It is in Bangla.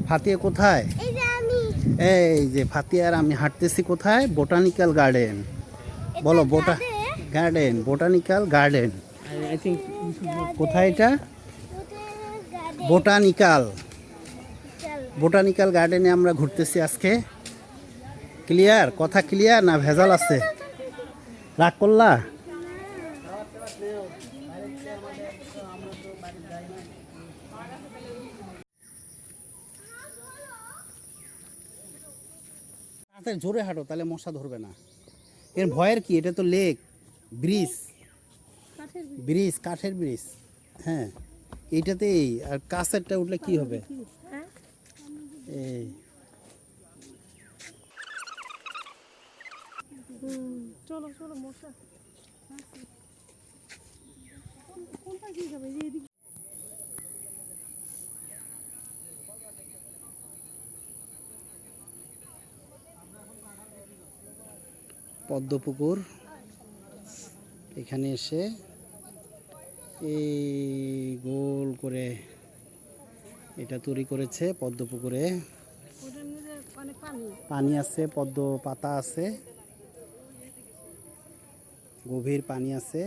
ফাতিয়া কোথায়? এই যে ফাতিয়া আর আমি হাঁটতেছি কোথায়? Botanical garden. বলো বোটানিক্যাল গার্ডেন। আই থিঙ্ক কোথায় এটা? বোটানিক্যাল গার্ডেনে আমরা ঘুরতেছি আজকে। ক্লিয়ার? কথা ক্লিয়ার না ভেজাল আছে? রাগ করলা? জোরে হাঁটো, তাহলে মশা ধরবে না। এর ভয়ের কি? এটা তো লেক, ব্রিজ, কাঠের ব্রিজ। হ্যাঁ, এইটাতেই। আর কাছেরটা উঠলে কি হবে? এই চলো চলো মশা কোনটা কি যাবে? পদ্মপুকুর। এখানে এসে এই গোল করে এটা তৈরি করেছে পদ্মপুকুরে। পানি আছে, পদ্ম পাতা আছে, গভীর পানি আছে।